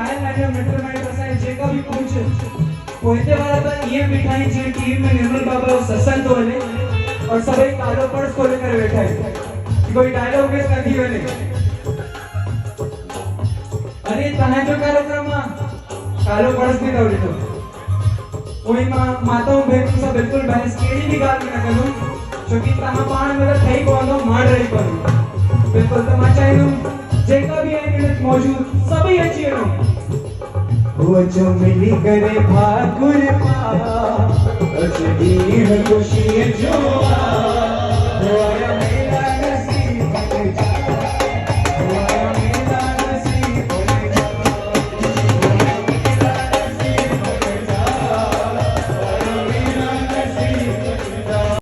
Oil नाट्य मित्र might असांजे जेका बि पहुचे पोइते वारा त ईअं बीठा आहिनि जीअं टीम में निर्मल बाबा जो सत्संग थो हले और सभई कालो पर्स खोले करे वेठा आहिनि कि कोई डायलॉग मिस न थी वञे। अरे तव्हांजो कार्यक्रम आहे कालो पर्स बि अथव ॾिठो उहोई मां माताऊं भेनरुनि सां बिल्कुलु बहस कहिड़ी बि ॻाल्हि बि न कंदुमि छोकी तव्हां पाण में त ठही पवंदो मां रही पवंदो बिल्कुलु त मां चाहींदुमि जेका बि आहिनि हिन मौजूद सभई अची वञो वो जो मिली करे भाकुर पा अजनी है खुशी जो